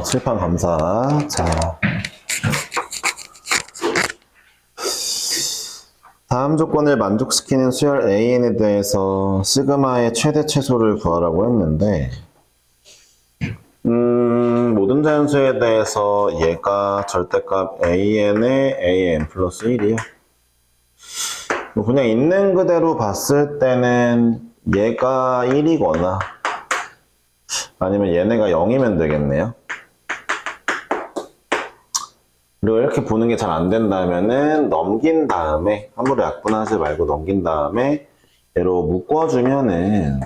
칠판 감사. 자, 다음 조건을 만족시키는 수열 AN에 대해서 시그마의 최대 최소를 구하라고 했는데, 모든 자연수에 대해서 얘가 절대값 AN의 AN 플러스 1이요. 그냥 있는 그대로 봤을 때는 얘가 1이거나 아니면 얘네가 0이면 되겠네요. 그리고 이렇게 보는 게 잘 안 된다면은 넘긴 다음에 함부로 약분하지 말고 넘긴 다음에 얘로 묶어주면은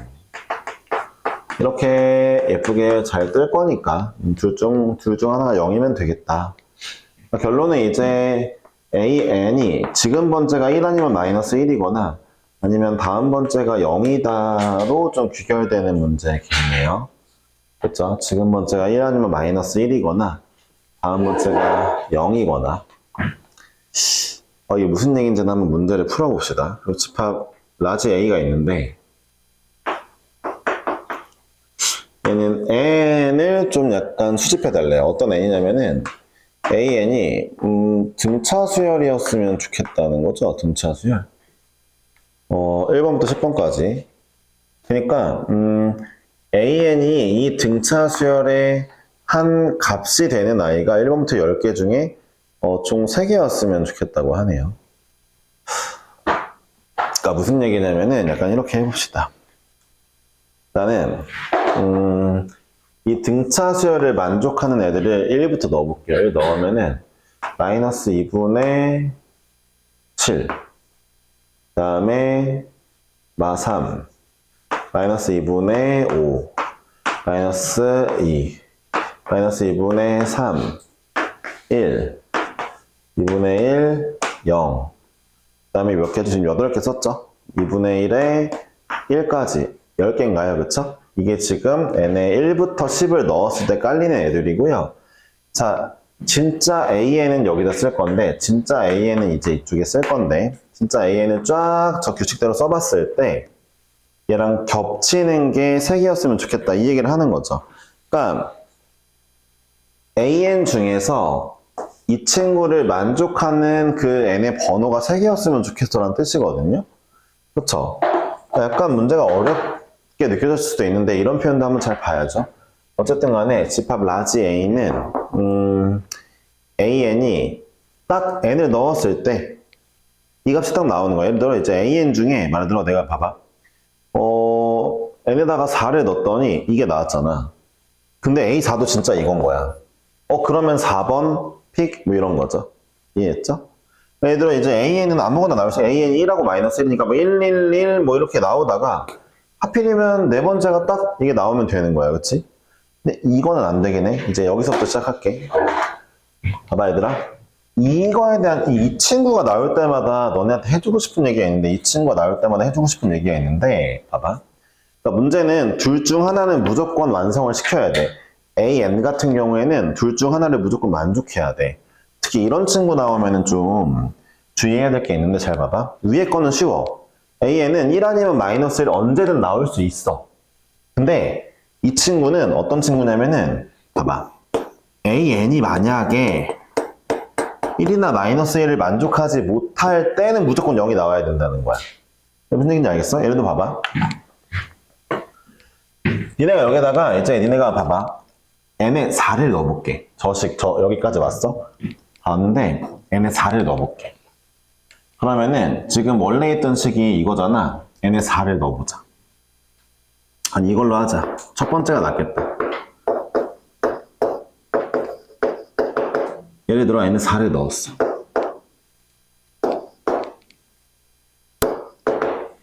이렇게 예쁘게 잘 뜰 거니까 둘 중 하나가 0이면 되겠다. 그러니까 결론은 이제 AN이 지금 번째가 1 아니면 마이너스 1이거나 아니면 다음 번째가 0이다로 좀 귀결되는 문제겠네요. 그렇죠? 지금 번째가 1 아니면 마이너스 1이거나 다음 번째가 0이거나 이게 무슨 얘기인지는 한번 문제를 풀어봅시다. 그리고 집합 라지 A가 있는데 얘는 n을 좀 약간 수집해달래요. 어떤 n이냐면은 AN이 등차 수열이었으면 좋겠다는 거죠. 등차 수열. 1번부터 10번까지. 그러니까 AN이 이 등차 수열의 한 값이 되는 아이가 1번부터 10개 중에 총 3개였으면 좋겠다고 하네요. 그러니까 무슨 얘기냐면은 약간 이렇게 해봅시다. 일단은 이 등차 수열을 만족하는 애들을 1부터 넣어볼게요. 1 넣으면은 마이너스 2분의 7 그 다음에 마3 마이너스 2분의 5 마이너스 2 마이너스 2분의 3 1 2분의 1 0 그 다음에 몇 개? 지금 8개 썼죠? 2분의 1에 1까지 10개인가요? 그쵸? 이게 지금 n에 1부터 10을 넣었을 때 깔리는 애들이고요. 자, 진짜 AN은 여기다 쓸 건데 진짜 AN은 이제 이쪽에 쓸 건데 진짜 AN을 쫙 저 규칙대로 써봤을 때 얘랑 겹치는 게 3개였으면 좋겠다 이 얘기를 하는 거죠. 그러니까 AN 중에서 이 친구를 만족하는 그 n의 번호가 3개였으면 좋겠어라는 뜻이거든요. 그쵸? 약간 문제가 어렵게 느껴질 수도 있는데 이런 표현도 한번 잘 봐야죠. 어쨌든 간에 집합 라지 A는 AN이 딱 n을 넣었을 때 이 값이 딱 나오는 거예요. 예를 들어 이제 AN 중에 말을 들어 내가 봐봐. n에다가 4를 넣었더니 이게 나왔잖아. 근데 A4도 진짜 이건 거야. 그러면 4번 픽 뭐 이런 거죠. 이해했죠? 예를 들어 이제 AN은 아무거나 나올 수 있어요. AN 1하고 마이너스 1이니까 뭐 1, 1, 1 뭐 이렇게 나오다가 하필이면 네 번째가 딱 이게 나오면 되는 거야. 그치? 근데 이거는 안 되겠네. 이제 여기서부터 시작할게. 봐봐 얘들아. 이거에 대한 이 친구가 나올 때마다 너네한테 해주고 싶은 얘기가 있는데 이 친구가 나올 때마다 해주고 싶은 얘기가 있는데 봐봐. 그러니까 문제는 둘 중 하나는 무조건 완성을 시켜야 돼. AN 같은 경우에는 둘 중 하나를 무조건 만족해야 돼. 특히 이런 친구 나오면은 좀 주의해야 될 게 있는데 잘 봐봐. 위에 거는 쉬워. AN은 1 아니면 마이너스 1 언제든 나올 수 있어. 근데 이 친구는 어떤 친구냐면은 봐봐. AN이 만약에 1이나 마이너스 1을 만족하지 못할 때는 무조건 0이 나와야 된다는 거야. 무슨 얘기인지 알겠어? 예를 들어 봐봐. 니네가 여기다가 이제 니네가 봐봐. n에 4를 넣어볼게. 여기까지 왔어? 봤는데 n에 4를 넣어볼게. 그러면은 지금 원래 있던 식이 이거잖아. n에 4를 넣어보자. 아니 이걸로 하자. 첫 번째가 낫겠다. 예를 들어 n에 4를 넣었어.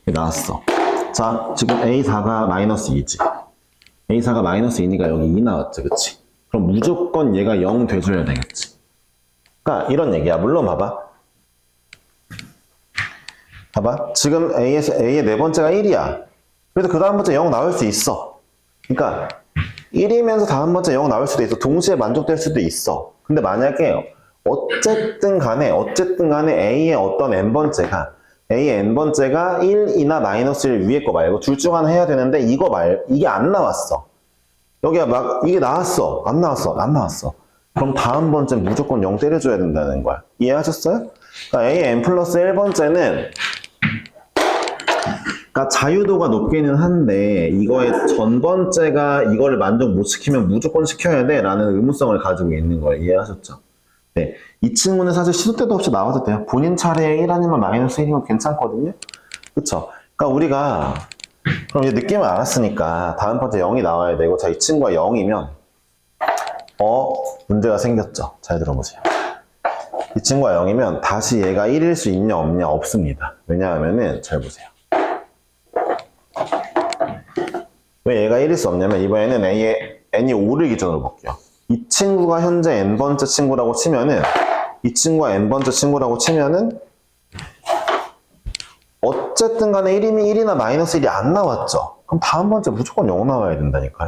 나왔어. 자, 지금 A4가 마이너스 2지. A4가 마이너스 2니까 여기 2 나왔지, 그치? 그럼 무조건 얘가 0 돼줘야 되겠지. 그러니까 이런 얘기야. 물론 봐봐. 봐봐. 지금 A의 네 번째가 1이야. 그래서 그 다음 번째 0 나올 수 있어. 그러니까 1이면서 다음 번째 0 나올 수도 있어. 동시에 만족될 수도 있어. 근데 만약에 어쨌든 간에 A의 어떤 n번째가 A의 n번째가 1이나 마이너스 1 위에 거 말고 둘 중 하나 해야 되는데 이게 안 나왔어. 여기가 막 이게 나왔어? 안 나왔어? 안 나왔어. 그럼 다음 번째 무조건 0 때려줘야 된다는 거야. 이해하셨어요? 그러니까 a n 플러스 1번째는 그러니까 자유도가 높기는 한데 이거의 전 번째가 이거를 만족 못 시키면 무조건 시켜야 돼 라는 의무성을 가지고 있는 거예요. 이해하셨죠? 네. 이 친구는 사실 시도 때도 없이 나와도 돼요. 본인 차례에 1 아니면 마이너스 1이면 괜찮거든요. 그쵸? 그러니까 우리가 그럼 이제 느낌을 알았으니까 다음 번째 0이 나와야 되고 자, 이 친구가 0이면 문제가 생겼죠. 잘 들어보세요. 이 친구가 0이면 다시 얘가 1일 수 있냐 없냐 없습니다. 왜냐하면은 잘 보세요. 왜 얘가 1일 수 없냐면 이번에는 n이 5를 기준으로 볼게요. 이 친구가 현재 n번째 친구라고 치면은 이 친구가 n번째 친구라고 치면은 어쨌든 간에 1이면 1이나 마이너스 1이 안 나왔죠. 그럼 다음 번째 무조건 0 나와야 된다니까요.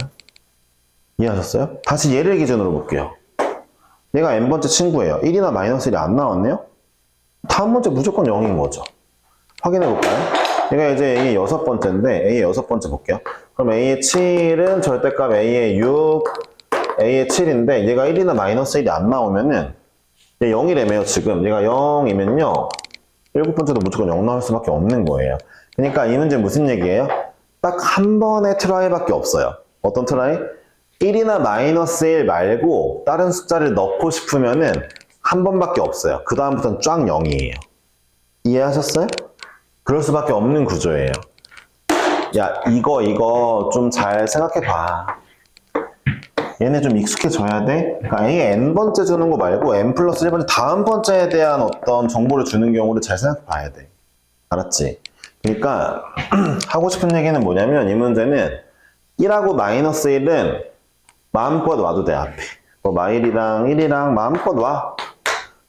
이해하셨어요? 다시 얘를 기준으로 볼게요. 얘가 n번째 친구예요. 1이나 마이너스 1이 안 나왔네요? 다음 번째 무조건 0인 거죠. 확인해 볼까요? 얘가 이제 A의 6번째인데 A의 6번째 볼게요. 그럼 A의 7은 절대값 A의 6, A의 7인데 얘가 1이나 마이너스 1이 안 나오면은 얘 0이래매요 지금. 얘가 0이면요. 7번째도 무조건 0 나올 수밖에 없는 거예요. 그러니까 이 문제 무슨 얘기예요? 딱 한 번의 트라이밖에 없어요. 어떤 트라이? 1이나 마이너스 1 말고 다른 숫자를 넣고 싶으면은 한 번밖에 없어요. 그 다음부터는 쫙 0이에요. 이해하셨어요? 그럴 수밖에 없는 구조예요. 야, 이거 좀 잘 생각해봐. 얘네 좀 익숙해져야 돼. 그러니까 A에 n번째 주는 거 말고 n 플러스 1번째 다음 번째에 대한 어떤 정보를 주는 경우를 잘 생각해봐야 돼. 알았지? 그러니까 하고 싶은 얘기는 뭐냐면 이 문제는 1하고 마이너스 1은 마음껏 와도 돼, 앞에. 뭐 마일이랑 1이랑 마음껏 와.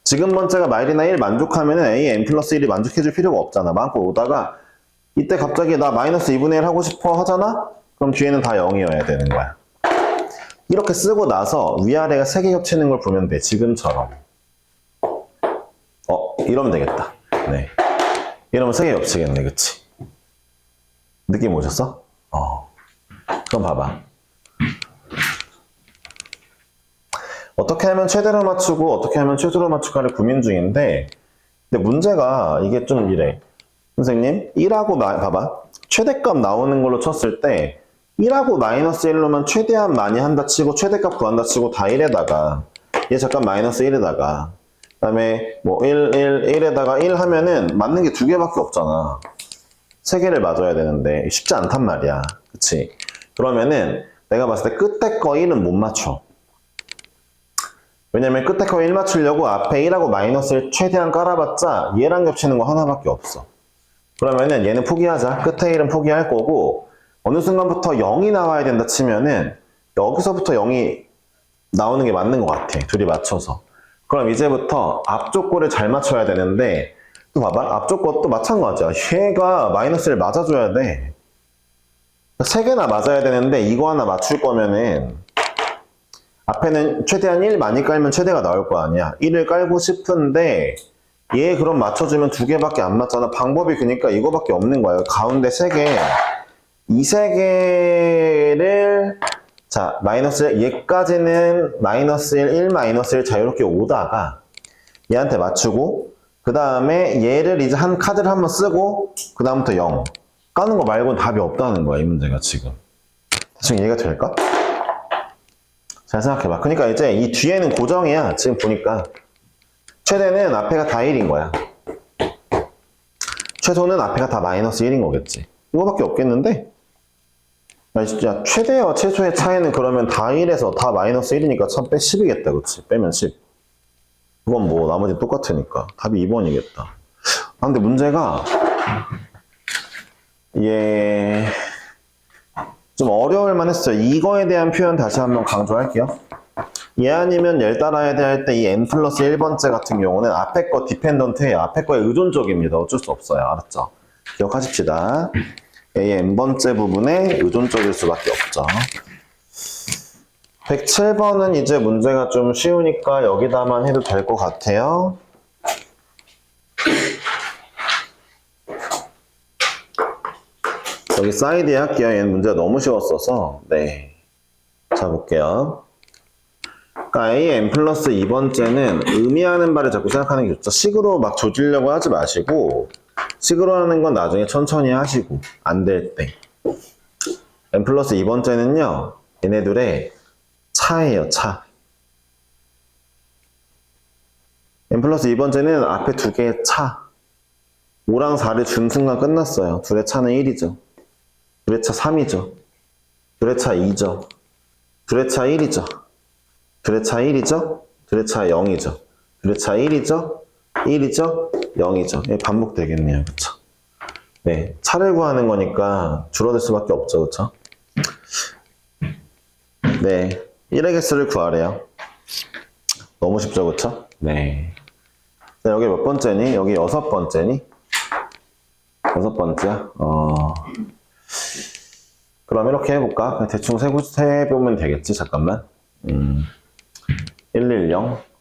지금 번째가 마일이나 1 만족하면은 A n 플러스 1이 만족해줄 필요가 없잖아. 마음껏 오다가 이때 갑자기 나 마이너스 2분의 1 하고 싶어 하잖아? 그럼 뒤에는 다 0이어야 되는 거야. 이렇게 쓰고 나서 위아래가 3개 겹치는 걸 보면 돼. 지금처럼. 이러면 되겠다. 네. 이러면 3개 겹치겠네. 그치? 느낌 오셨어? 그럼 봐봐. 어떻게 하면 최대로 맞추고 어떻게 하면 최소로 맞출까를 고민 중인데 근데 문제가 이게 좀 이래. 선생님 1하고 봐봐. 최대값 나오는 걸로 쳤을 때 1하고 마이너스 1로만 최대한 많이 한다 치고 최대값 구한다 치고 다 1에다가 얘 잠깐 마이너스 1에다가 그 다음에 뭐 1, 1에다가 1 하면은 맞는 게 2개밖에 없잖아. 3개를 맞아야 되는데 쉽지 않단 말이야. 그치? 그러면은 내가 봤을 때 끝에 거 1은 못 맞춰. 왜냐면 끝에 거 1 맞추려고 앞에 1하고 마이너스 1 최대한 깔아봤자 얘랑 겹치는 거 하나밖에 없어. 그러면은 얘는 포기하자. 끝에 1은 포기할 거고 어느 순간부터 0이 나와야 된다 치면은 여기서부터 0이 나오는 게 맞는 것 같아. 둘이 맞춰서. 그럼 이제부터 앞쪽 거를 잘 맞춰야 되는데 또 봐봐. 앞쪽 것도 마찬가지야. 얘가 마이너스를 맞아줘야 돼. 3개나 맞아야 되는데 이거 하나 맞출 거면은 앞에는 최대한 1 많이 깔면 최대가 나올 거 아니야. 1을 깔고 싶은데 얘 그럼 맞춰주면 2개밖에 안 맞잖아. 방법이 그러니까 이거밖에 없는 거예요. 가운데 3개. 이 3개를 자 마이너스 1 얘까지는 마이너스 1, 1 마이너스 1 자유롭게 오다가 얘한테 맞추고 그 다음에 얘를 이제 한 카드를 한번 쓰고 그 다음부터 0 까는 거 말고는 답이 없다는 거야. 이 문제가 지금. 대충 이해가 될까? 잘 생각해봐. 그러니까 이제 이 뒤에는 고정이야. 지금 보니까 최대는 앞에가 다 1인 거야. 최소는 앞에가 다 마이너스 1인 거겠지. 이거밖에 없겠는데? 아니 진짜 최대와 최소의 차이는 그러면 다 1에서 다 마이너스 1이니까 참 빼 10이겠다. 그치? 빼면 10. 그건 뭐 나머지 똑같으니까. 답이 2번이겠다. 아 근데 문제가 얘 좀 어려울 만했어요. 이거에 대한 표현 다시 한번 강조할게요. 얘 아니면 얘를 따라야 될 때 이 n 플러스 1번째 같은 경우는 앞에 거 디펜던트예요. 앞에 거에 의존적입니다. 어쩔 수 없어요. 알았죠? 기억하십시다. A의 n번째 부분에 의존적일 수밖에 없죠. 107번은 이제 문제가 좀 쉬우니까 여기다만 해도 될 것 같아요. 여기 사이드에 할게요. 얘는 문제가 너무 쉬웠어서. 네. 자, 자, 볼게요. 그러니까 AN 플러스 2번째는 의미하는 바를 자꾸 생각하는 게 좋죠. 식으로 막 조지려고 하지 마시고, 식으로 하는 건 나중에 천천히 하시고, 안 될 때. N 플러스 2번째는요, 얘네들의 차예요, 차. N 플러스 2번째는 앞에 두 개의 차. 5랑 4를 준 순간 끝났어요. 둘의 차는 1이죠. 둘의 차 3이죠. 둘의 차 2죠. 둘의 차 1이죠. 둘의 차 1이죠. 둘의 차 0이죠. 둘의 차 1이죠. 1이죠. 0이죠. 반복되겠네요. 그쵸? 네. 차를 구하는 거니까 줄어들 수밖에 없죠. 그쵸? 네. 1의 개수를 구하래요. 너무 쉽죠. 그쵸? 네. 자, 여기 몇 번째니? 여기 6번째니? 6번째야? 그럼 이렇게 해볼까? 그냥 대충 세보면 되겠지? 잠깐만. 110,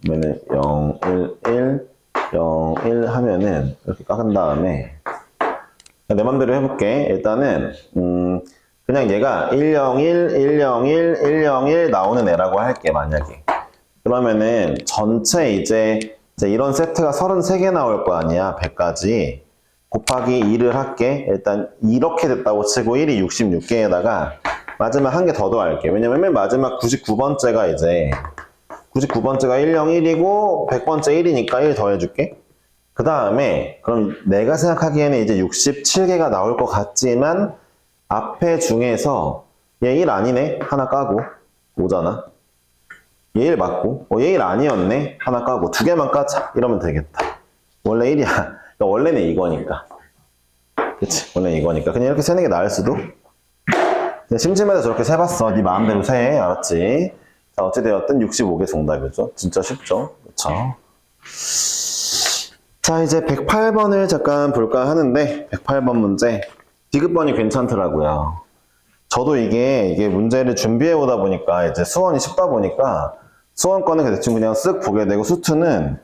그러면은 0, 1, 1, 0, 1 하면은 이렇게 깎은 다음에 내 맘대로 해볼게. 일단은 그냥 얘가 101, 101, 101 나오는 애라고 할게, 만약에. 그러면은 전체 이제 이런 세트가 33개 나올 거 아니야, 100까지. 곱하기 2를 할게. 일단 이렇게 됐다고 치고 1이 66개에다가 마지막 한 개 더 더할게. 왜냐면 맨 마지막 99번째가 이제 99번째가 101이고 100번째 1이니까 1 더해줄게. 그 다음에 그럼 내가 생각하기에는 이제 67개가 나올 것 같지만 앞에 중에서 얘 1 아니네? 하나 까고 5잖아. 얘 1 맞고 얘 1 아니었네? 하나 까고 두 개만 까자. 이러면 되겠다. 원래 1이야. 그러니까 원래는 이거니까. 그치? 원래 이거니까. 그냥 이렇게 세는 게 나을 수도? 그냥 심심해서 저렇게 세봤어. 네 마음대로 세. 알았지? 자, 어찌되었든 65개 정답이죠. 진짜 쉽죠? 그쵸? 자, 이제 108번을 잠깐 볼까 하는데 108번 문제 디귿번이 괜찮더라고요. 저도 이게 문제를 준비해 오다 보니까 이제 수원이 쉽다 보니까 수원권은 대충 그냥 쓱 보게 되고 수투는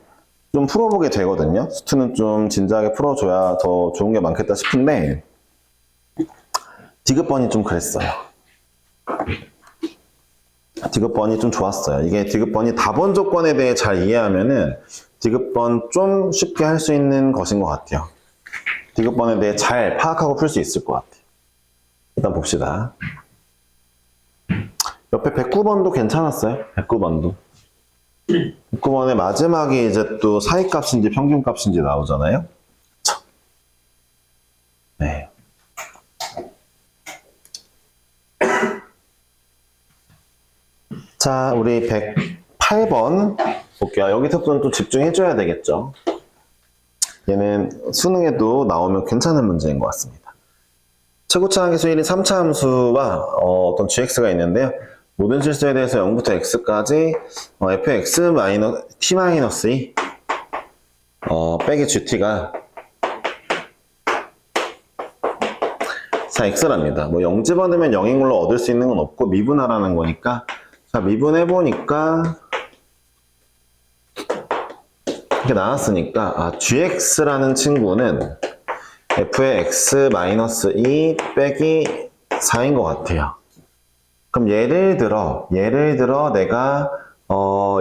좀 풀어보게 되거든요. 수투는 좀 진지하게 풀어줘야 더 좋은 게 많겠다 싶은데 디귿번이 좀 그랬어요. 디귿번이 좀 좋았어요. 이게 디귿번이 답원 조건에 대해 잘 이해하면은 디귿번 좀 쉽게 할 수 있는 것인 것 같아요. 디귿번에 대해 잘 파악하고 풀 수 있을 것 같아요. 일단 봅시다. 옆에 109번도 괜찮았어요. 109번도. 109번의 마지막에 이제 또 사이값인지 평균값인지 나오잖아요. 그쵸? 네. 자, 우리 108번 볼게요. 여기서부터는 또 집중해줘야 되겠죠. 얘는 수능에도 나오면 괜찮은 문제인 것 같습니다. 최고차 함수 1인 3차 함수와 어떤 gx가 있는데요. 모든 실수에 대해서 0부터 x까지 fx-t-2 빼기 gt가 4x랍니다. 뭐 0 집어넣으면 0인 걸로 얻을 수 있는 건 없고 미분하라는 거니까 자, 미분해보니까 이렇게 나왔으니까 gx라는 친구는 f의 x-2 빼기 4인 것 같아요. 그럼 예를 들어 내가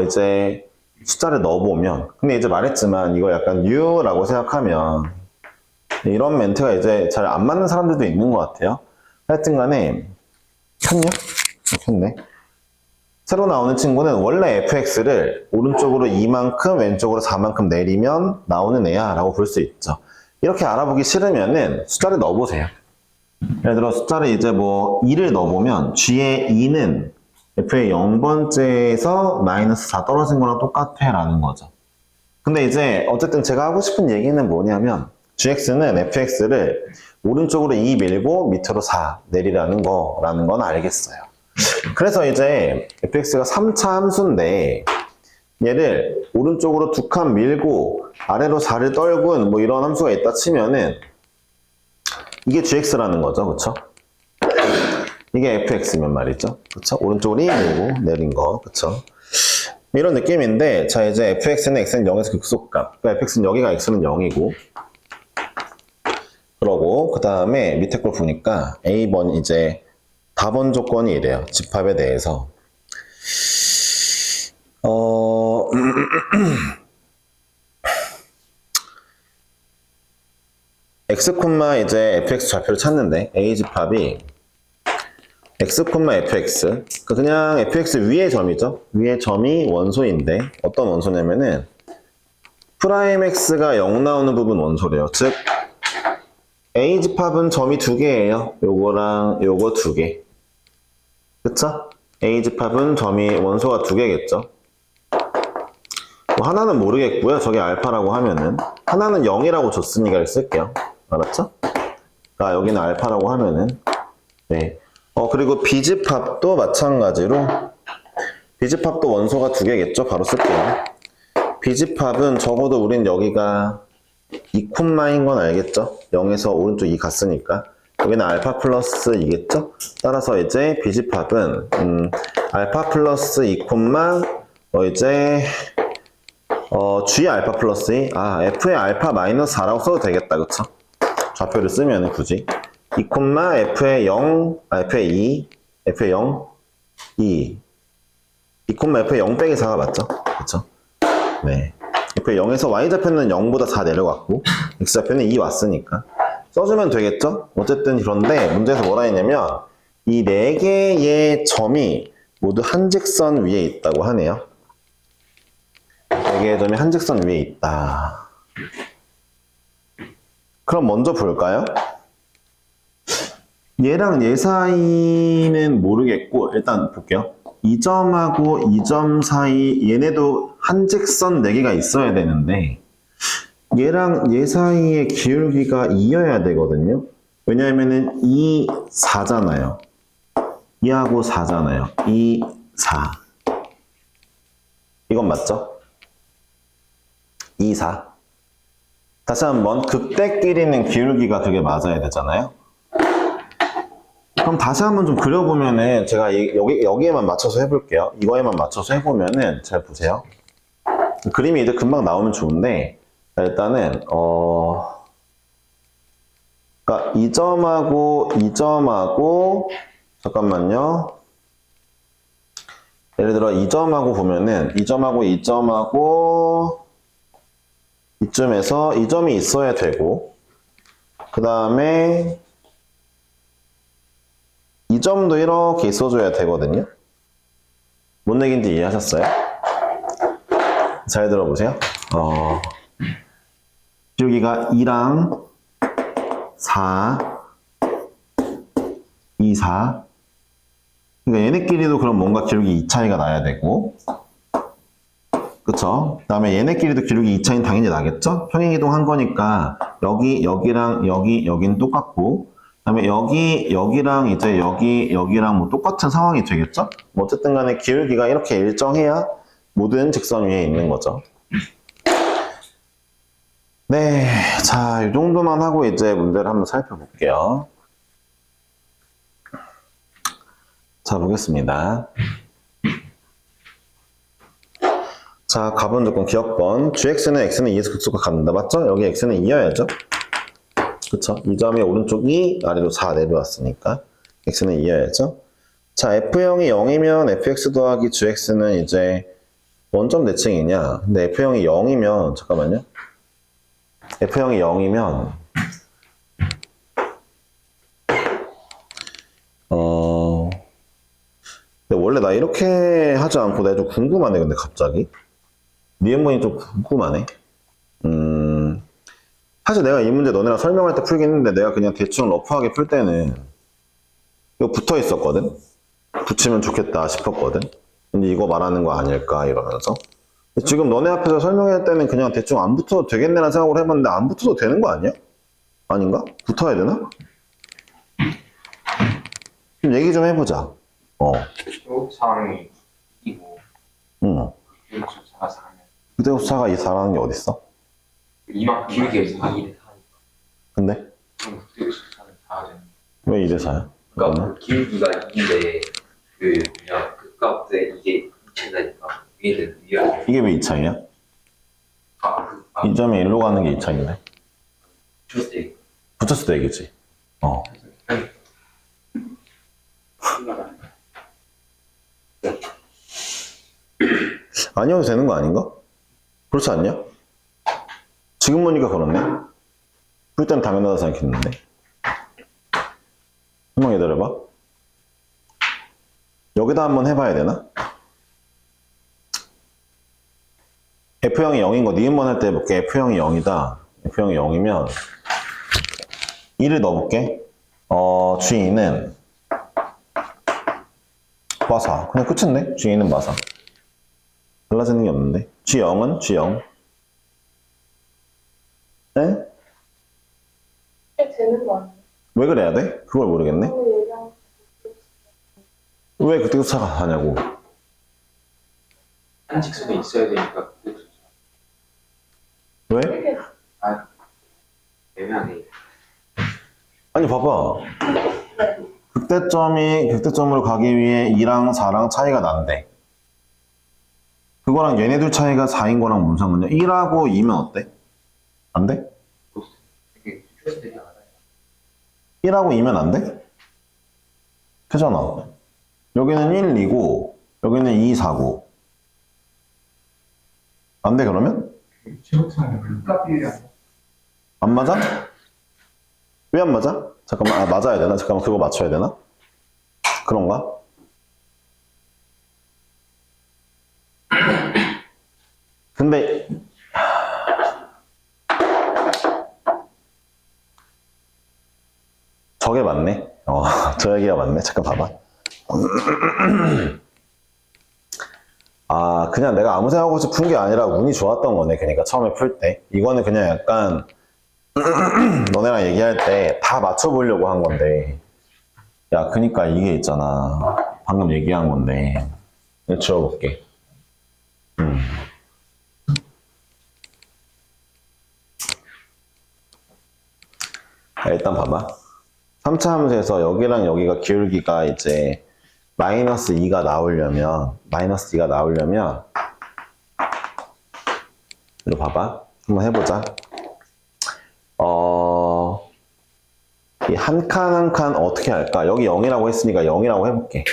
이제 숫자를 넣어보면 근데 이제 말했지만 이거 약간 U라고 생각하면 이런 멘트가 이제 잘 안 맞는 사람들도 있는 것 같아요. 하여튼 간에 켰냐? 켰네. 새로 나오는 친구는 원래 fx를 오른쪽으로 2만큼 왼쪽으로 4만큼 내리면 나오는 애야 라고 볼 수 있죠. 이렇게 알아보기 싫으면은 숫자를 넣어보세요. 예를 들어 숫자를 이제 뭐 2를 넣어보면 g의 2는 f의 0번째에서 마이너스 4 떨어진 거랑 똑같아 라는 거죠. 근데 이제 어쨌든 제가 하고 싶은 얘기는 뭐냐면 gx는 fx를 오른쪽으로 2 밀고 밑으로 4 내리라는 거라는 건 알겠어요. 그래서 이제 fx가 3차 함수인데 얘를 오른쪽으로 2칸 밀고 아래로 4를 떨군 뭐 이런 함수가 있다 치면은 이게 gx라는 거죠. 그쵸? 이게 fx면 말이죠. 그쵸? 오른쪽으로 2 밀고 내린 거. 그쵸? 이런 느낌인데 자 이제 fx는 x는 0에서 극소값 그러니까 fx는 여기가 x는 0이고 그러고 그 다음에 밑에 걸 보니까 a번 이제 답원 조건이 이래요. 집합에 대해서 x, 이제 fx 좌표를 찾는데 a 집합이 x, fx 그냥 fx 위의 점이죠. 위의 점이 원소인데 어떤 원소냐면은 프라임 x가 0 나오는 부분 원소래요. 즉 a 집합은 점이 두 개예요. 요거랑 요거 두 개. 그쵸? a 집합은 점이 원소가 두 개겠죠. 뭐 하나는 모르겠고요. 저게 알파라고 하면은 하나는 0이라고 줬으니까 쓸게요. 알았죠? 아, 여기는 알파라고 하면은 네. 그리고 B집합도 마찬가지로 B집합도 원소가 두 개겠죠? 바로 쓸게요. B집합은 적어도 우린 여기가 2콤마인 건 알겠죠? 0에서 오른쪽 2 갔으니까 여기는 알파 플러스 2겠죠? 따라서 이제 B집합은 알파 플러스 2콤마 이제 G 알파 플러스 2 F의 알파 마이너스 4라고 써도 되겠다. 그쵸? 좌표를 쓰면 굳이 2, F의 0, F의 2, F의 0, 2 F의 0 빼기 4가 맞죠? 그쵸? 네. F의 0에서 Y좌표는 0보다 4 내려갔고 X좌표는 2 왔으니까 써주면 되겠죠? 어쨌든 그런데 문제에서 뭐라 했냐면 이 4개의 점이 모두 한 직선 위에 있다고 하네요. 4개의 점이 한 직선 위에 있다. 그럼 먼저 볼까요? 얘랑 얘 사이는 모르겠고 일단 볼게요. 이 점하고 이 점 사이 얘네도 한 직선 4개가 있어야 되는데 얘랑 얘 사이의 기울기가 2여야 되거든요. 왜냐하면은 2, 4잖아요. 2하고 4잖아요. 2, 4 이건 맞죠? 2, 4 다시 한번 극대끼리는 기울기가 그게 맞아야 되잖아요. 그럼 다시 한번 좀 그려보면은 제가 여기에만 맞춰서 해볼게요. 이거에만 맞춰서 해보면은 잘 보세요. 그림이 이제 금방 나오면 좋은데 일단은 그러니까 이 점하고 잠깐만요. 예를 들어 이 점하고 보면은 이 점하고 이쯤에서 이 점이 있어야 되고 그 다음에 이 점도 이렇게 있어줘야 되거든요. 뭔 얘기인지 이해하셨어요? 잘 들어보세요. 기울기가 2랑 4, 2, 4 그러니까 얘네끼리도 그럼 뭔가 기울기 2 차이가 나야 되고 그쵸? 그 다음에 얘네끼리도 기울기 2 차이는 당연히 나겠죠? 평행이동한 거니까 여기는 똑같고 그 다음에 여기랑 이제 여기랑 뭐 똑같은 상황이 되겠죠? 뭐 어쨌든 간에 기울기가 이렇게 일정해야 모든 직선 위에 있는 거죠. 네, 자, 이 정도만 하고 이제 문제를 한번 살펴볼게요. 자, 보겠습니다. 자, 가본 조건, 기억번. gx는 x는 2에서 극소가 같는다. 맞죠? 여기 x는 2여야죠? 그쵸? 이 점의 오른쪽이 아래로 4 내려왔으니까 x는 2여야죠? 자, f형이 0이면 fx 더하기 gx는 이제 원점 대칭이냐? 근데 f형이 0이면, 잠깐만요. f형이 0이면, 근데 원래 나 이렇게 하지 않고 내가 좀 궁금하네, 근데 갑자기. 니은번이 좀 궁금하네. 사실 내가 이 문제 너네랑 설명할 때 풀긴 했는데 내가 그냥 대충 러프하게 풀 때는 이거 붙어 있었거든? 붙이면 좋겠다 싶었거든? 근데 이거 말하는 거 아닐까 이러면서. 지금 너네 앞에서 설명할 때는 그냥 대충 안 붙어도 되겠네라는 생각을 해봤는데 안 붙어도 되는 거 아니야? 아닌가? 붙어야 되나? 좀 얘기 좀 해보자. 상황이 이고 응. 그대호수차가 4면 그대호수차가 이 4라는 게 어딨어? 이만큼 길게 2대 4니까 근데? 그럼 그대호수차는 4죠. 왜 2대 4야? 그러니까 그 길기가 2인데 그 그냥 그 값에 이게 2차이니까 위에는 위에 이게 왜 2차이야? 이 점이 1로 가는 게 2차인데. 줬을 붙였을 때 얘기지. 아니어도 되는 거 아닌가? 그렇지 않냐? 지금 보니까 그렇네. 풀 때는 당연하다 생각했는데. 한번 기다려봐. 여기다 한번 해봐야 되나? F형이 0인 거 니은번 할 때 해볼게. F형이 0이다. F형이 0이면 1을 넣어볼게. G는 마사. 그냥 끝인데? G는 마사. 달라지는 게 없는데. G0은 G0. 네? 되는 거 아니에요? 왜 그래야 돼? 그걸 모르겠네. 얘랑 왜 그때 차가 하냐고. 한 직선에 있어야 되니까 그때 왜? 되게 애매하네. 아니 봐봐. 극대점으로 가기 위해 2랑 4랑 차이가 난대. 그거랑 얘네들 차이가 4인 거랑 뭔 상관이야? 1하고 2면 어때? 안 돼? 되게 스트레스 되게 많아요. 1하고 2면 안 돼? 되잖아. 여기는 1, 2고 여기는 2, 4고 안 돼 그러면? 최고차는 극과 비율이 안 맞아? 왜 안 맞아? 잠깐만, 맞아야 되나? 잠깐만, 그거 맞춰야 되나? 그런가? 근데, 저게 맞네? 저 얘기가 맞네? 잠깐 봐봐. 아, 그냥 내가 아무 생각 없이 푼 게 아니라 운이 좋았던 거네. 그러니까 처음에 풀 때. 이거는 그냥 약간, 너네랑 얘기할 때 다 맞춰보려고 한 건데. 야, 그니까 이게 있잖아. 방금 얘기한 건데. 이거 지워볼게. 자, 일단 봐봐. 3차 함수에서 여기랑 여기가 기울기가 이제 마이너스 2가 나오려면 이거 봐봐. 한번 해보자. 이 한 칸 한 칸 어떻게 할까? 여기 0이라고 했으니까 0이라고 해볼게.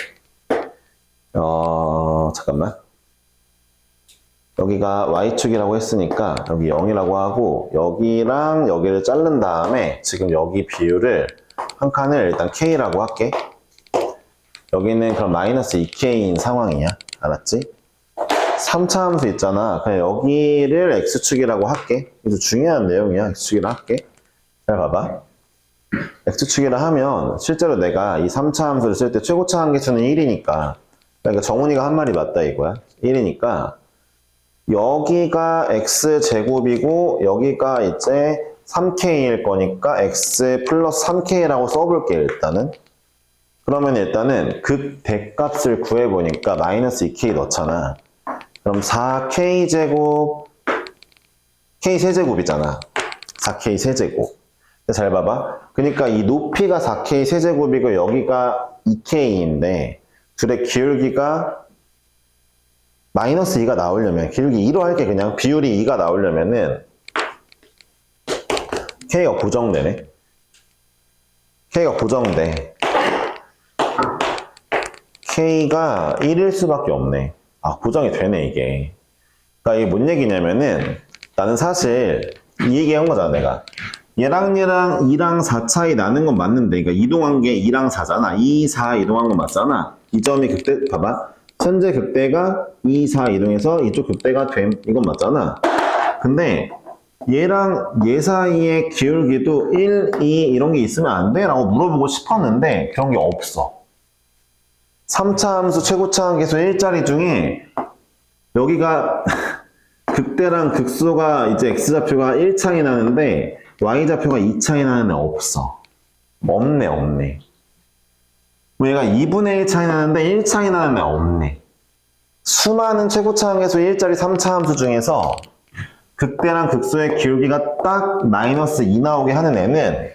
잠깐만. 여기가 Y축이라고 했으니까 여기 0이라고 하고 여기랑 여기를 자른 다음에 지금 여기 비율을 한 칸을 일단 K라고 할게. 여기는 그럼 마이너스 2K인 상황이야. 알았지? 3차 함수 있잖아. 그냥 여기를 X축이라고 할게. 이거 중요한 내용이야. X축이라 할게. 잘 봐봐. X축이라 하면 실제로 내가 이 3차 함수를 쓸 때 최고차 한계수는 1이니까 그러니까 정훈이가 한 말이 맞다 이거야. 1이니까 여기가 X제곱이고 여기가 이제 3K일 거니까 X 플러스 3K라고 써볼게 일단은. 그러면 일단은 극대값을 구해보니까 마이너스 2K 넣잖아. 그럼 4K제곱 K 세제곱이잖아. 4K 세제곱. 잘 봐봐. 그러니까 이 높이가 4K 세제곱이고 여기가 2K인데 둘의 기울기가 마이너스 2가 나오려면 기울기 2로 할게. 그냥 비율이 2가 나오려면은 K가 고정되네. K가 고정돼. K가 1일 수밖에 없네. 아, 고정이 되네 이게. 그러니까 이게 뭔 얘기냐면은 나는 사실 이 얘기한 거잖아 내가. 얘랑 2랑 4 차이 나는 건 맞는데, 그러니까 이동한 게 2랑 4잖아. 2, 4 이동한 건 맞잖아. 이 점이 극대, 봐봐. 현재 극대가 2, 4 이동해서 이쪽 극대가 됨. 이건 맞잖아. 근데 얘랑 얘 사이의 기울기도 1, 2 이런 게 있으면 안 돼? 라고 물어보고 싶었는데 그런 게 없어. 3차 함수 최고차 함계수 1자리 중에 여기가 극대랑 극소가 이제 x좌표가 1차이 나는데 y좌표가 2차이 나는 애 없어. 없네. 얘가 2분의 1 차이 나는데 1 차이 나는 애 없네. 수많은 최고차 함계수 1자리 3차 함수 중에서 극대랑 극소의 기울기가 딱 마이너스 2 나오게 하는 애는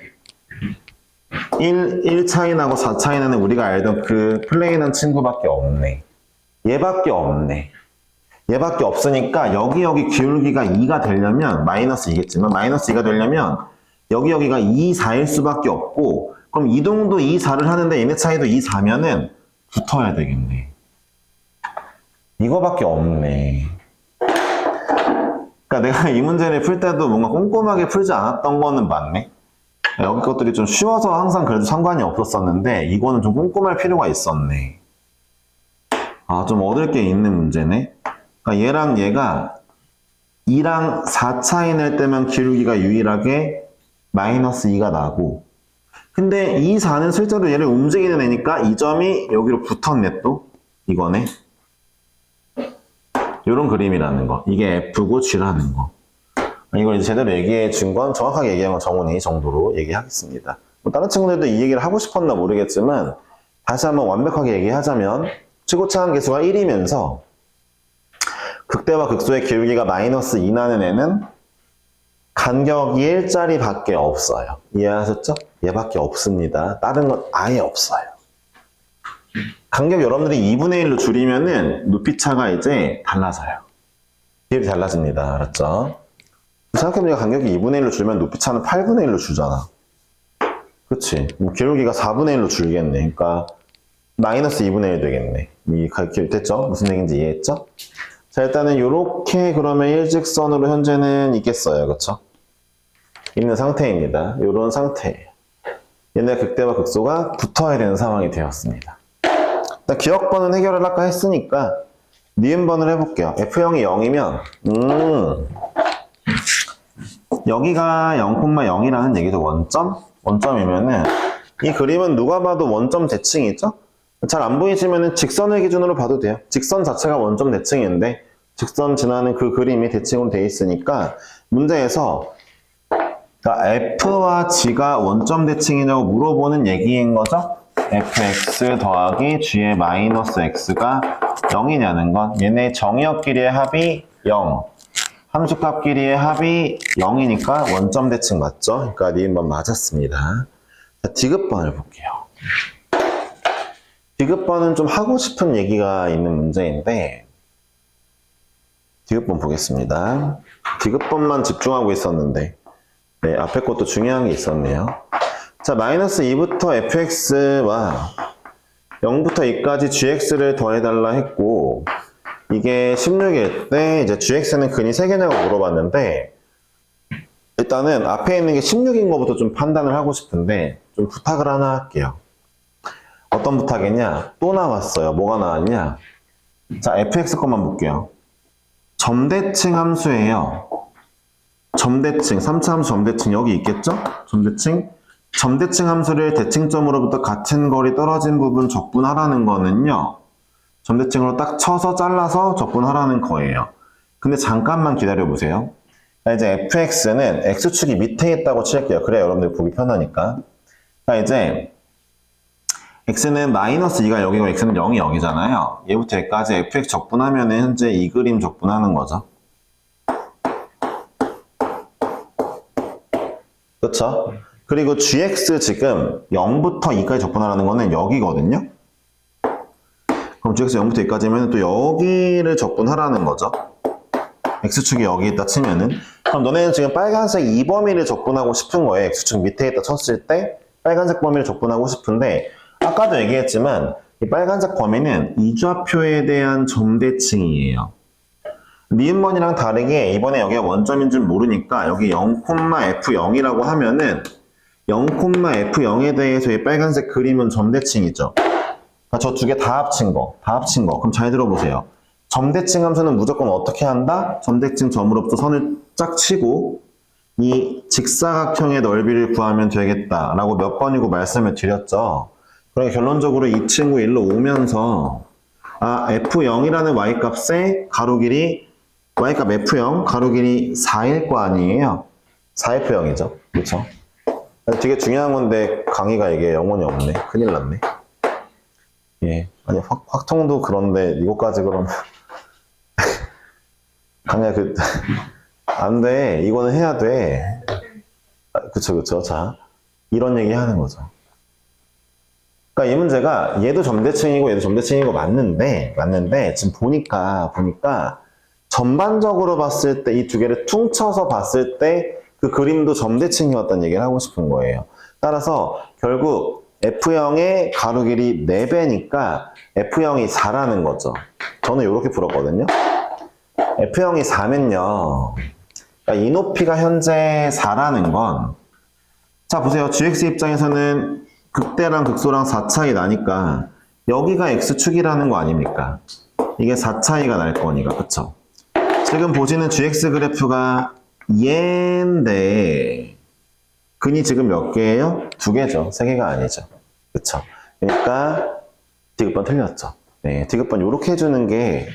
1 차이 나고 4 차이 나는 우리가 알던 그 플레인한 친구밖에 없네. 얘밖에 없네. 얘밖에 없으니까 여기 기울기가 2가 되려면 마이너스 2겠지만 마이너스 2가 되려면 여기가 2, 4일 수밖에 없고 그럼 이동도 2, 4를 하는데 얘네 차이도 2, 4면은 붙어야 되겠네. 이거밖에 없네. 그러니까 내가 이 문제를 풀 때도 뭔가 꼼꼼하게 풀지 않았던 거는 맞네. 여기 것들이 좀 쉬워서 항상 그래도 상관이 없었었는데 이거는 좀 꼼꼼할 필요가 있었네. 아, 좀 얻을 게 있는 문제네. 그러니까 얘랑 얘가 2랑 4 차이 낼 때만 기울기가 유일하게 마이너스 2가 나고, 근데 이 4는 실제로 얘를 움직이는 애니까 이 점이 여기로 붙었네. 또 이거네. 요런 그림이라는 거. 이게 F고 G라는 거. 이걸 이제 제대로 얘기해 준 건, 정확하게 얘기한 건 정원이 이 정도로 얘기하겠습니다. 뭐 다른 친구들도 이 얘기를 하고 싶었나 모르겠지만, 다시 한번 완벽하게 얘기하자면, 최고차항 계수가 1이면서, 극대와 극소의 기울기가 마이너스 2 나는 애는 간격이 1짜리 밖에 없어요. 이해하셨죠? 얘밖에 없습니다. 다른 건 아예 없어요. 간격 여러분들이 2분의 1로 줄이면은 높이차가 이제 달라져요. 기울기 달라집니다. 알았죠? 생각해보니까 간격이 2분의 1로 줄면 높이차는 8분의 1로 줄잖아. 그치? 기울기가 4분의 1로 줄겠네. 그러니까 마이너스 2분의 1 되겠네. 됐죠? 무슨 얘기인지 이해했죠? 자, 일단은 요렇게 그러면 일직선으로 현재는 있겠어요. 그쵸? 있는 상태입니다. 요런 상태예요. 얘네 극대와 극소가 붙어야 되는 상황이 되었습니다. 일단 기억번은 해결을 아까 했으니까 니은번을 해볼게요. F형이 0이면 여기가 0,0이라는 얘기죠. 원점이면은 이 그림은 누가 봐도 원점 대칭이죠? 잘 안 보이시면은 직선을 기준으로 봐도 돼요. 직선 자체가 원점 대칭인데 직선 지나는 그 그림이 대칭으로 돼 있으니까 문제에서 그러니까 F와 G가 원점 대칭이냐고 물어보는 얘기인 거죠? fx 더하기 g의 마이너스 x가 0이냐는 건 얘네 정의역끼리의 합이 0, 함수값끼리의 합이 0이니까 원점 대칭 맞죠? 그러니까 니은번 맞았습니다. 자, 디귿번을 볼게요. 디귿번은 좀 하고 싶은 얘기가 있는 문제인데 디귿번 보겠습니다. 디귿번만 집중하고 있었는데 네, 앞에 것도 중요한 게 있었네요. 자, 마이너스 2부터 fx와 0부터 2까지 gx를 더해달라 했고, 이게 16일 때 이제 gx는 근이 3개냐고 물어봤는데, 일단은 앞에 있는 게 16인 것부터 좀 판단을 하고 싶은데, 좀 부탁을 하나 할게요. 어떤 부탁이냐? 또 나왔어요. 뭐가 나왔냐? 자, fx 것만 볼게요. 점대칭 함수예요. 점대칭, 3차 함수 점대칭 여기 있겠죠? 점대칭 함수를 대칭점으로부터 같은 거리 떨어진 부분 적분하라는 거는요. 점대칭으로 딱 쳐서 잘라서 적분하라는 거예요. 근데 잠깐만 기다려보세요. 이제 fx는 x축이 밑에 있다고 칠게요. 그래야 여러분들 보기 편하니까. 이제 x는 마이너스 2가 여기고 x는 0이 0이잖아요. 얘부터 여기까지 fx 적분하면 현재 이 그림 적분하는 거죠. 그쵸? 그리고 gx 지금 0부터 2까지 적분하라는 거는 여기거든요. 그럼 gx 0부터 2까지면 또 여기를 적분하라는 거죠. x축이 여기 있다 치면은 그럼 너네는 지금 빨간색 이 범위를 적분하고 싶은 거예요. x축 밑에 있다 쳤을 때 빨간색 범위를 적분하고 싶은데 아까도 얘기했지만 이 빨간색 범위는 이좌표에 대한 점대칭이에요. 니은번이랑 다르게 이번에 여기가 원점인 줄 모르니까 여기 0,f0이라고 하면은 0,f0에 대해서 이 빨간색 그림은 점대칭이죠. 그러니까 저 두 개 다 합친 거. 그럼 잘 들어보세요. 점대칭 함수는 무조건 어떻게 한다? 점대칭 점으로부터 선을 쫙 치고 이 직사각형의 넓이를 구하면 되겠다라고 몇 번이고 말씀을 드렸죠. 그러니까 결론적으로 이 친구 일로 오면서 f0이라는 y값의 가로길이 y값 f0 가로길이 4일 거 아니에요? 4f형이죠. 그렇죠? 되게 중요한 건데 강의가 이게 영혼이 없네. 큰일 났네. 예. 아니 확통도 그런데 이거까지 그러면 강의가 안 돼. 이거는 해야 돼. 그쵸. 자, 이런 얘기 하는 거죠. 그러니까 이 문제가 얘도 점대칭이고 얘도 점대칭이고 맞는데 지금 보니까 전반적으로 봤을 때 이 두 개를 퉁쳐서 봤을 때 그 그림도 점대칭이었다는 얘기를 하고 싶은 거예요. 따라서 결국 F형의 가로길이 4배니까 F형이 4라는 거죠. 저는 이렇게 풀었거든요. F형이 4면요. 그러니까 이 높이가 현재 4라는 건, 자, 보세요. gx 입장에서는 극대랑 극소랑 4 차이 나니까 여기가 x축이라는 거 아닙니까? 이게 4 차이가 날 거니까, 그쵸? 지금 보시는 gx 그래프가 얘인데 근이 지금 몇 개예요? 2개죠. 3개가 아니죠. 그쵸? 그러니까 디귿번 틀렸죠. 네, 디귿번 이렇게 해주는 게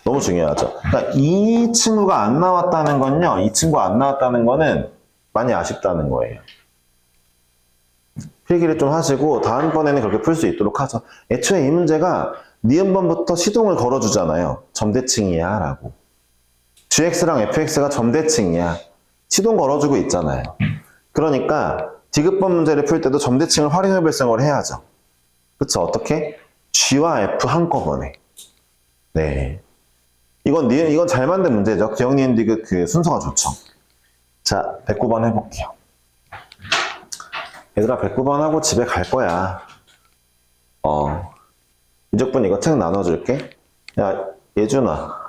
너무 중요하죠. 그러니까 이 친구가 안 나왔다는 건요. 이 친구가 안 나왔다는 거는 많이 아쉽다는 거예요. 필기를 좀 하시고 다음번에는 그렇게 풀 수 있도록 하죠. 애초에 이 문제가 니은번부터 시동을 걸어주잖아요. 점대칭이야 라고. gx랑 fx가 점대칭이야. 시동 걸어주고 있잖아요. 그러니까 디귿번 문제를 풀 때도 점대칭을 활용해 볼 생각을 해야죠. 그쵸? 어떻게? g와 f 한꺼번에. 네. 이건 잘 만든 문제죠. 기억, 니은, 디귿 그 순서가 좋죠. 자, 109번 해볼게요. 얘들아, 109번 하고 집에 갈 거야. 이적분 이거 책 나눠줄게. 야, 예준아.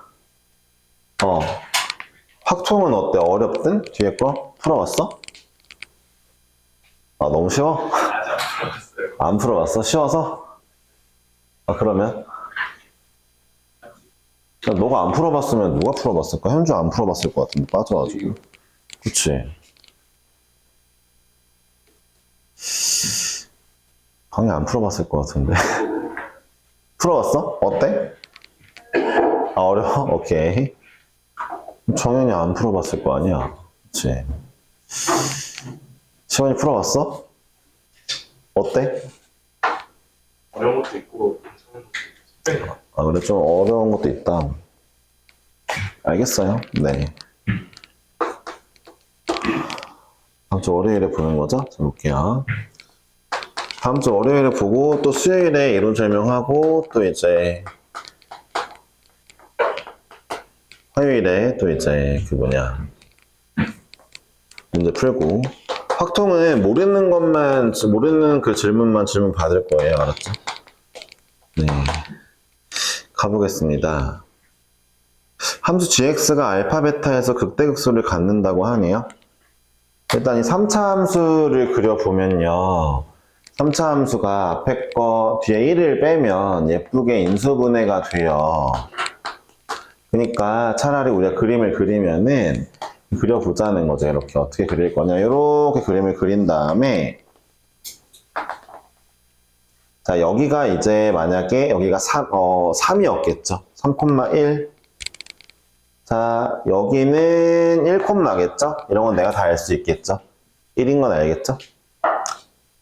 확통은 어때? 어렵든? 뒤에 거? 풀어봤어? 아, 너무 쉬워? 안 풀어봤어? 쉬워서? 그러면? 야, 너가 안 풀어봤으면 누가 풀어봤을까? 현주 안 풀어봤을 것 같은데, 빠져가지고. 그치? 강의 안 풀어봤을 것 같은데. 풀어봤어? 어때? 아, 어려워? 오케이. 정현이 안 풀어봤을 거 아니야. 그치? 시원이 풀어봤어? 어때? 어려운 것도 있고 괜찮은 것도 있고 아, 그래, 좀 어려운 것도 있다. 알겠어요. 네. 다음 주 월요일에 보는 거죠? 자, 볼게요. 다음 주 월요일에 보고, 또 수요일에 이론 설명하고, 또 이제, 화요일에 또 이제, 문제 풀고. 확통은 모르는 그 질문 받을 거예요. 알았죠? 네. 가보겠습니다. 함수 gx가 알파, 베타에서 극대극소를 갖는다고 하네요. 일단 이 3차 함수를 그려보면요. 3차 함수가 앞에 거 뒤에 1을 빼면 예쁘게 인수분해가 돼요. 그러니까 차라리 우리가 그림을 그리면은 그려보자는 거죠. 이렇게 어떻게 그릴 거냐. 이렇게 그림을 그린 다음에 자, 여기가 이제 만약에 여기가 3이었겠죠. 3,1. 자, 여기는 1콤마겠죠? 이런 건 내가 다 알 수 있겠죠? 1인 건 알겠죠?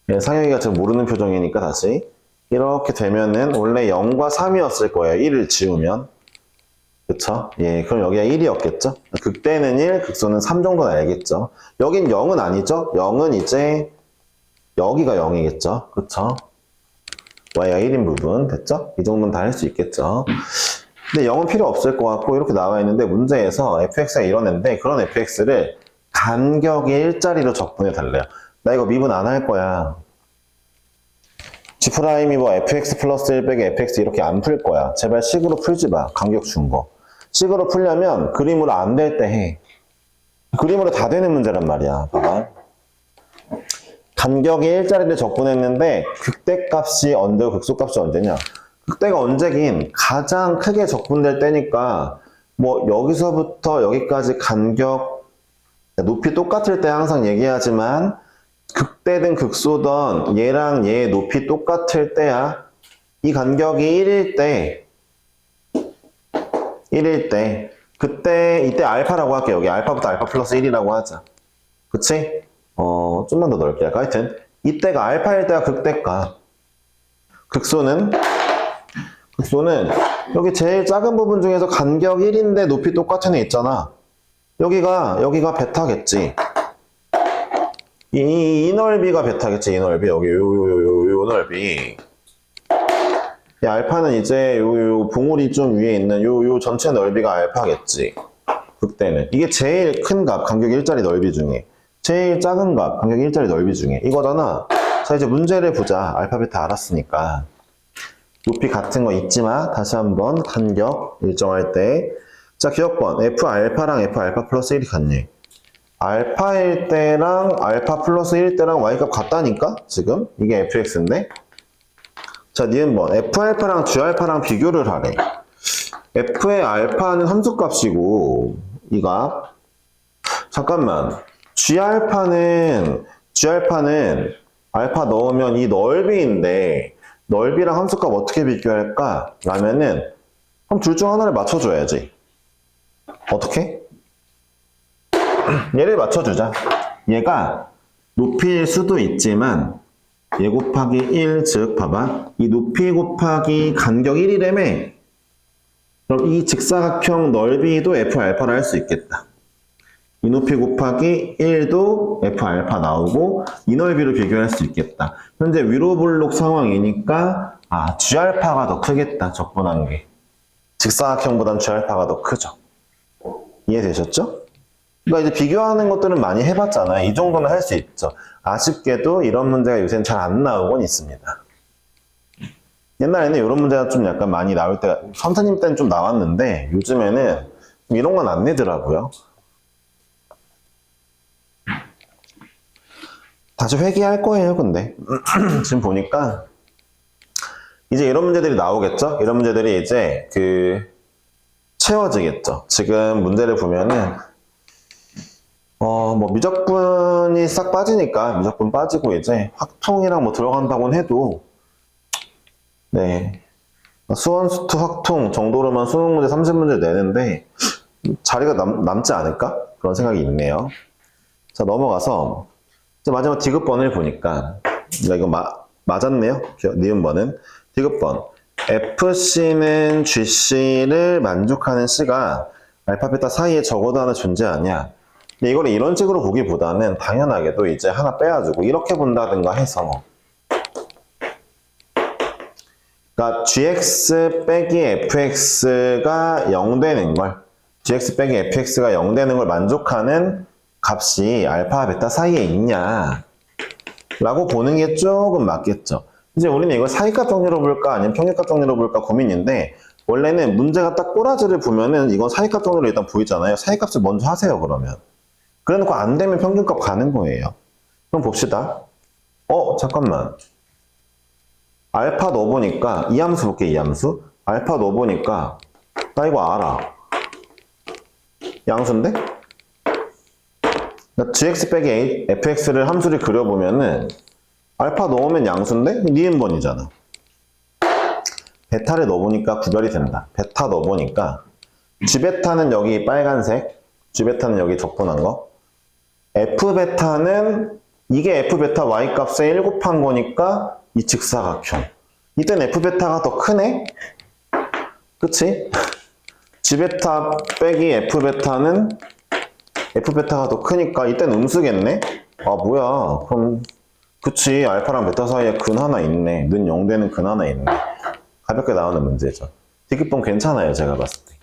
네, 상혁이가 지금 모르는 표정이니까 다시. 이렇게 되면은 원래 0과 3이었을 거예요. 1을 지우면. 그쵸? 예, 그럼 여기가 1이었겠죠? 극대는 1, 극소는 3 정도는 알겠죠? 여긴 0은 아니죠? 0은 이제 여기가 0이겠죠? 그쵸? y가 1인 부분. 됐죠? 이 정도는 다 할 수 있겠죠? 근데 0은 필요 없을 것 같고 이렇게 나와 있는데 문제에서 fx가 이러는데 그런 fx를 간격의 일자리로 적분해 달래요. 나 이거 미분 안 할 거야. G'이 뭐 fx 플러스 1 빼기 fx 이렇게 안 풀 거야. 제발 식으로 풀지 마. 간격 준 거. 식으로 풀려면 그림으로 안 될 때 해. 그림으로 다 되는 문제란 말이야. 봐봐. 간격의 일자리를 적분했는데 극대값이 언제고 극소값이 언제냐. 극대가 언제긴 가장 크게 적분될 때니까 뭐 여기서부터 여기까지 간격 높이 똑같을 때 항상 얘기하지만 극대든 극소든 얘랑 얘 높이 똑같을 때야. 이 간격이 1일 때 그때 이때 알파라고 할게요. 여기 알파부터 알파 플러스 1이라고 하자. 그치? 좀만 더 넓게 할까? 하여튼 이때가 알파일 때가 극대값. 극소는 여기 제일 작은 부분 중에서 간격 1인데 높이 똑같은 애 있잖아. 여기가 베타겠지. 이 넓이가 베타겠지. 이 넓이 여기 요 넓이. 이 알파는 이제 요 봉우리 좀 위에 있는 요 전체 넓이가 알파겠지. 극대는 이게 제일 큰 값 간격 일자리 넓이 중에 제일 작은 값 간격 일자리 넓이 중에 이거잖아. 자, 이제 문제를 보자. 알파 베타 알았으니까. 높이 같은 거 잊지 마. 다시 한번 간격 일정할 때. 자, 기억번. F 알파랑 F 알파 플러스 1이 같니? 알파일 때랑 알파 플러스 1 때랑 y값 같다니까? 지금? 이게 fx인데? 자, 니은번 f알파랑 g알파랑 비교를 하래. f의 알파는 함수값이고 이 값. 잠깐만. g알파는 알파 넣으면 이 넓이인데 넓이랑 함수값 어떻게 비교할까? 라면은 그럼 둘 중 하나를 맞춰줘야지. 어떻게? 얘를 맞춰주자. 얘가 높이일 수도 있지만 얘 곱하기 1, 즉 봐봐. 이 높이 곱하기 간격 1이라며. 그럼 이 직사각형 넓이도 f알파를 할 수 있겠다. 이 높이 곱하기 1도 f알파 나오고 이 넓이로 비교할 수 있겠다. 현재 위로 볼록 상황이니까 g알파가 더 크겠다. 적분한 게. 직사각형보단 g알파가 더 크죠. 이해되셨죠? 그러니까 이제 비교하는 것들은 많이 해봤잖아요. 이 정도는 할 수 있죠. 아쉽게도 이런 문제가 요새는 잘 안 나오곤 있습니다. 옛날에는 이런 문제가 좀 약간 많이 나올 때가, 선생님 때는 좀 나왔는데 요즘에는 이런 건 안 내더라고요. 다시 회귀할 거예요, 근데. 지금 보니까 이제 이런 문제들이 나오겠죠? 이런 문제들이 이제 채워지겠죠. 지금 문제를 보면은 뭐 미적분이 싹 빠지니까 미적분 빠지고 이제 확통이랑 뭐 들어간다고는 해도 네 수원, 수투, 확통 정도로만 수능 문제 30문제 내는데 자리가 남지 않을까? 그런 생각이 있네요. 자, 넘어가서 이제 마지막 디귿번을 보니까 이거 맞았네요. 니은번은 디귿번 FC는 GC를 만족하는 C가 알파, 베타 사이에 적어도 하나 존재하냐. 근데 이걸 이런 식으로 보기보다는 당연하게도 이제 하나 빼가지고 이렇게 본다든가 해서 그러니까 gx 빼기 fx가 0 되는 걸 gx 빼기 fx가 0 되는 걸 만족하는 값이 알파, 베타 사이에 있냐 라고 보는 게 조금 맞겠죠. 이제 우리는 이걸 사이값 정리로 볼까 아니면 평균값 정리로 볼까 고민인데 원래는 문제가 딱 꼬라지를 보면은 이건 사이값 정리로 일단 보이잖아요. 사이값을 먼저 하세요. 그러면 그래놓고 안 되면 평균값 가는 거예요. 그럼 봅시다. 잠깐만. 알파 넣어보니까 이 함수 볼게. 이 함수 알파 넣어보니까 나 이거 알아. 양수인데? 그러니까 gx 빼기 fx를 함수를 그려보면은 알파 넣으면 양수인데 니은번이잖아. 베타를 넣어보니까 구별이 된다. 베타 넣어보니까 g베타는 여기 빨간색, g베타는 여기 적분한 거, f베타는 이게 f베타 y값에 1 곱한 거니까 이 직사각형. 이땐 f베타가 더 크네? 그치? g베타 빼기 f베타는 f베타가 더 크니까 이땐 음수겠네? 뭐야. 그럼 그치, 알파랑 베타 사이에 근 하나 있네. 는 0 되는 근 하나 있네. 가볍게 나오는 문제죠. 디귿번 괜찮아요, 제가 봤을 때.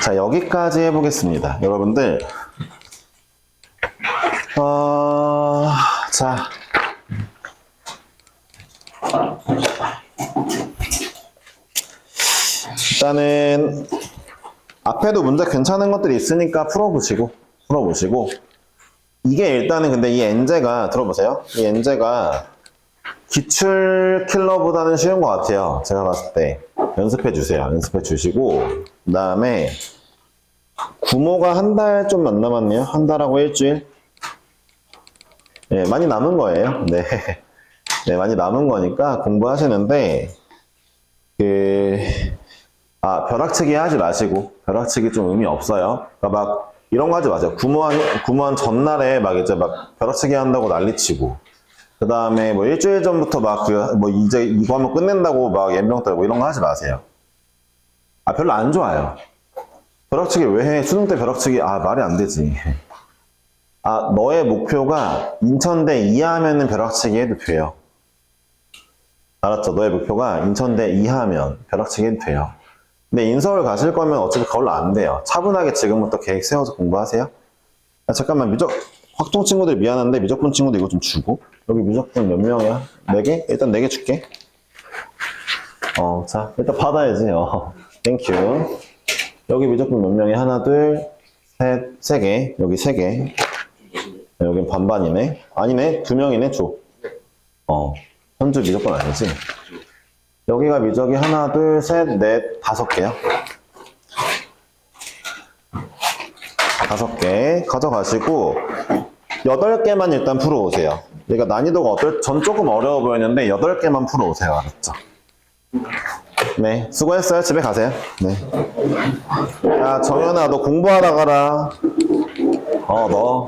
자, 여기까지 해보겠습니다. 여러분들 자 일단은 앞에도 문제 괜찮은 것들이 있으니까 풀어보시고 이게 일단은 근데 이 n제가 들어보세요. 이 n제가 기출 킬러보다는 쉬운 것 같아요. 제가 봤을 때 연습해 주세요. 연습해 주시고 그 다음에 구모가 한 달 좀 안 남았네요. 한 달하고 일주일. 네, 많이 남은 거예요. 네, 네, 많이 남은 거니까 공부하시는데 벼락치기 하지 마시고 벼락치기 좀 의미 없어요. 그러니까 막 이런 거 하지 마세요. 구모한 전날에 막 이제 막 벼락치기 한다고 난리치고 그 다음에 뭐 일주일 전부터 막 이제 이거 하면 끝낸다고 막 연병 떨고 이런 거 하지 마세요. 별로 안 좋아요. 벼락치기 왜 해? 수능 때 벼락치기 말이 안 되지. 너의 목표가 인천대 이하면은 벼락치기 해도 돼요. 알았죠? 너의 목표가 인천대 이하면 벼락치기 해도 돼요. 근데 인서울 가실 거면 어차피 그걸로 안 돼요. 차분하게 지금부터 계획 세워서 공부하세요. 잠깐만, 확통 친구들 미안한데 미적분 친구들 이거 좀 주고. 여기 미적분 몇 명이야? 4개? 일단 4개 줄게. 자, 일단 받아야지. 땡큐. 여기 미적분 몇 명이? 하나, 둘, 세 개, 여기 세 개. 여긴 반반이네. 아니네, 2명이네, 줘. 현주 미적분 아니지? 여기가 미적이 하나, 둘, 셋, 넷, 5개야. 5개 가져가시고 8개만 일단 풀어오세요. 그러니까 난이도가 전 조금 어려워 보이는데 8개만 풀어오세요. 알았죠? 네, 수고했어요. 집에 가세요. 네. 야, 정연아, 너 공부하다 가라. 너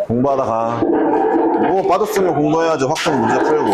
공부하다 가. 뭐 빠졌으면 공부해야지. 확정 문제 풀고.